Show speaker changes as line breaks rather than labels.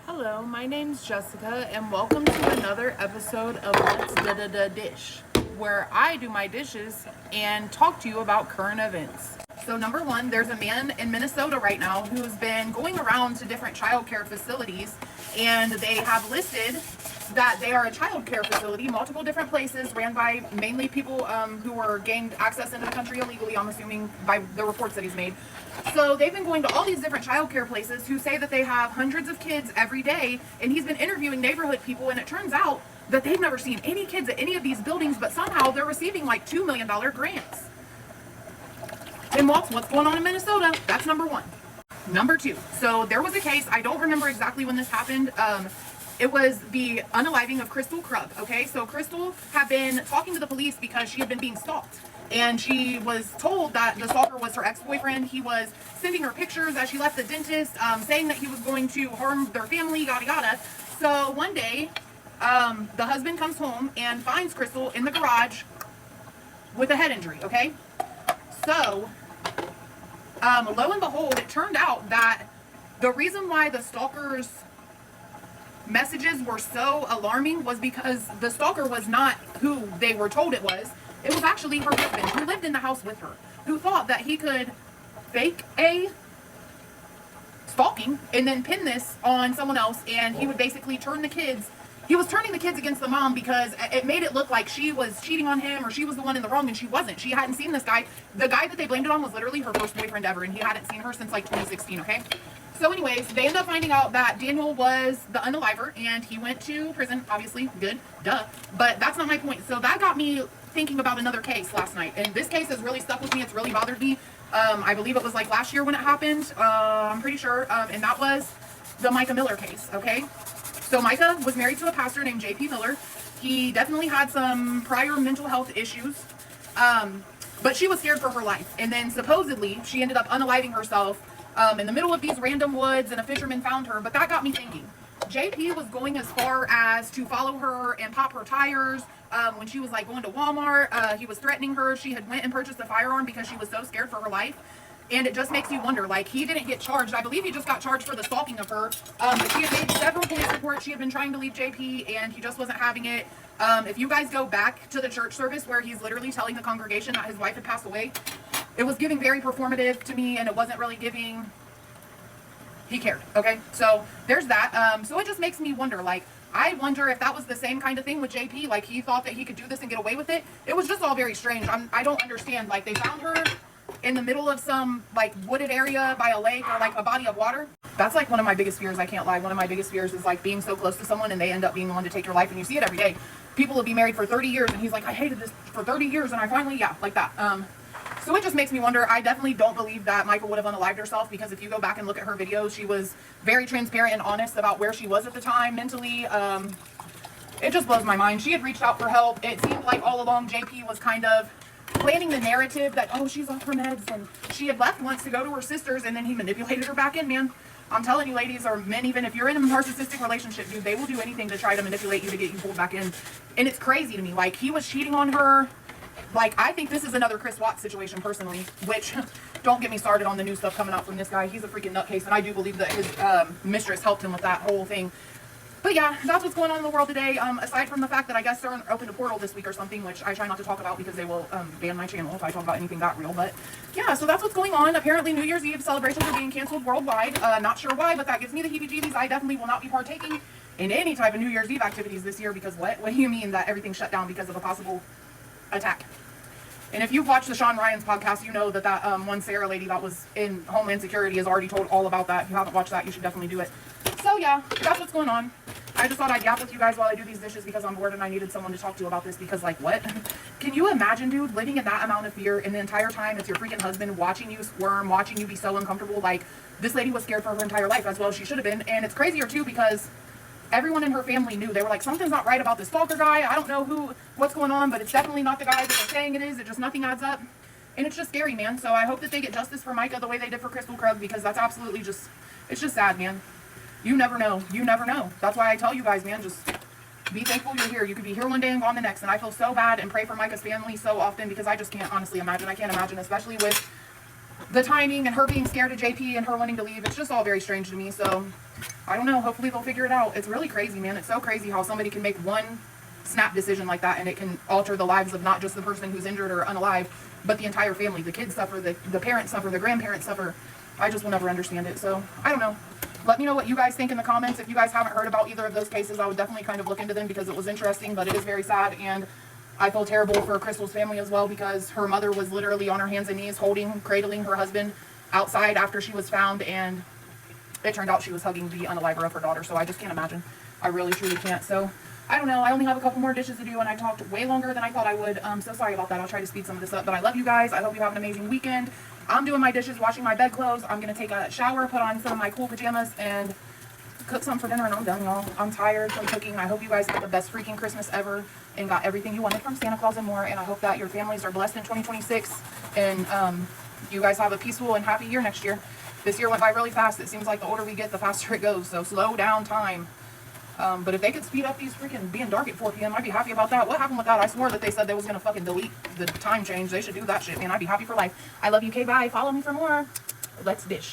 Hello, my name's Jessica, and welcome to another episode of Let's Da Da Da Dish, where I do my dishes and talk to you about current events. So, number one, there's a man in Minnesota right now who's been going around to different child care facilities, and they have listed that they are a child care facility, multiple different places ran by mainly people who were gained access into the country illegally, I'm assuming by the reports that he's made. So they've been going to all these different child care places who say that they have hundreds of kids every day, and he's been interviewing neighborhood people, and it turns out that they've never seen any kids at any of these buildings, but somehow they're receiving like $2 million grants. And what's going on in Minnesota? That's number one. Number two, so there was a case, I don't remember exactly when this happened. It was the unaliving of Crystal Krug, okay? So Crystal had been talking to the police because she had been being stalked. And she was told that the stalker was her ex-boyfriend. He was sending her pictures as she left the dentist, saying that he was going to harm their family, yada yada. So one day, the husband comes home and finds Crystal in the garage with a head injury, okay? So, lo and behold, it turned out that the reason why the stalker's messages were so alarming was because the stalker was not who they were told it was. It was actually her husband who lived in the house with her, who thought that he could fake a stalking and then pin this on someone else, and he would basically turn the kids. He was turning the kids against the mom because it made it look like she was cheating on him or she was the one in the wrong, and she wasn't. She hadn't seen this guy. The guy that they blamed it on was literally her first boyfriend ever, and he hadn't seen her since like 2016, okay? So anyways, they end up finding out that Daniel was the unaliver, and he went to prison, obviously, good, duh. But that's not my point. So that got me thinking about another case last night, and this case has really stuck with me. It's really bothered me. I believe it was like last year when it happened. I'm pretty sure, and that was the Micah Miller case, okay? So Micah was married to a pastor named J.P. Miller. He definitely had some prior mental health issues, but she was scared for her life. And then supposedly she ended up unaliving herself in the middle of these random woods, and a fisherman found her. But that got me thinking. JP was going as far as to follow her and pop her tires when she was like going to Walmart. He was threatening her. She had went and purchased a firearm because she was so scared for her life. And it just makes you wonder, like, he didn't get charged. I believe he just got charged for the stalking of her. But she had made several police reports. She had been trying to leave JP, and he just wasn't having it. If you guys go back to the church service where he's literally telling the congregation that his wife had passed away, it was giving very performative to me, and it wasn't really giving he cared, okay? So there's that. So it just makes me wonder, like, I wonder if that was the same kind of thing with JP, like he thought that he could do this and get away with it. It was just all very strange. I don't understand. Like, they found her in the middle of some like wooded area by a lake or like a body of water. That's like one of my biggest fears, I can't lie. One of my biggest fears is like being so close to someone and they end up being the one to take your life, and you see it every day. People will be married for 30 years and he's like, I hated this for 30 years and I finally, yeah, like that. So it just makes me wonder. I definitely don't believe that Michael would have unalived herself, because if you go back and look at her videos, she was very transparent and honest about where she was at the time mentally. It just blows my mind. She had reached out for help. It seemed like all along JP was kind of planning the narrative that, oh, she's off her meds, and she had left once to go to her sister's, and then he manipulated her back in, man. I'm telling you, ladies, or men, even if you're in a narcissistic relationship, dude, they will do anything to try to manipulate you to get you pulled back in. And it's crazy to me. Like, he was cheating on her. Like, I think this is another Chris Watts situation personally, which, don't get me started on the new stuff coming out from this guy. He's a freaking nutcase, and I do believe that his mistress helped him with that whole thing. But yeah, that's what's going on in the world today. Aside from the fact that I guess they're opened a portal this week or something, which I try not to talk about because they will ban my channel if I talk about anything that real. But yeah, so that's what's going on. Apparently New Year's Eve celebrations are being canceled worldwide. Not sure why, but that gives me the heebie-jeebies. I definitely will not be partaking in any type of New Year's Eve activities this year, because what? What do you mean that everything's shut down because of a possible attack? And if you've watched the Sean Ryan's podcast, you know that one Sarah lady that was in Homeland Security has already told all about that. If you haven't watched that, you should definitely do it. So yeah, that's what's going on. I just thought I'd yap with you guys while I do these dishes because I'm bored and I needed someone to talk to about this, because like, what? Can you imagine, dude, living in that amount of fear, and the entire time it's your freaking husband watching you squirm, watching you be so uncomfortable? Like, this lady was scared for her entire life, as well as she should have been. And it's crazier too because everyone in her family knew. They were like, something's not right about this stalker guy. I don't know what's going on, but it's definitely not the guy that they're saying it is. It just, nothing adds up. And it's just scary, man. So I hope that they get justice for Micah the way they did for Crystal Krug, because that's absolutely just, it's just sad, man. You never know. You never know. That's why I tell you guys, man, just be thankful you're here. You could be here one day and gone the next. And I feel so bad and pray for Micah's family so often, because I just can't honestly imagine. I can't imagine, especially with the timing and her being scared of JP and her wanting to leave, it's just all very strange to me. So I don't know. Hopefully they'll figure it out. It's really crazy, man. It's so crazy how somebody can make one snap decision like that and it can alter the lives of not just the person who's injured or unalive, but the entire family. The kids suffer, the parents suffer, the grandparents suffer. I just will never understand it. So I don't know. Let me know what you guys think in the comments. If you guys haven't heard about either of those cases, I would definitely kind of look into them because it was interesting, but it is very sad. And I feel terrible for Crystal's family as well because her mother was literally on her hands and knees cradling her husband outside after she was found, and it turned out she was hugging the unaliver of her daughter. So I just can't imagine. I really truly can't. So I don't know. I only have a couple more dishes to do and I talked way longer than I thought I would. So sorry about that. I'll try to speed some of this up, but I love you guys. I hope you have an amazing weekend. I'm doing my dishes, washing my bedclothes. I'm going to take a shower, put on some of my cool pajamas, and cook something for dinner, and I'm done, y'all. I'm tired from cooking. I hope you guys had the best freaking Christmas ever and got everything you wanted from Santa Claus and more, and I hope that your families are blessed in 2026, and you guys have a peaceful and happy year next year. This year went by really fast. It seems like the older we get, the faster it goes, so slow down time. But if they could speed up these freaking being dark at 4 p.m., I'd be happy about that. What happened with that? I swore that they said they was going to fucking delete the time change. They should do that shit, man. I'd be happy for life. I love you. Okay, bye. Follow me for more. Let's dish.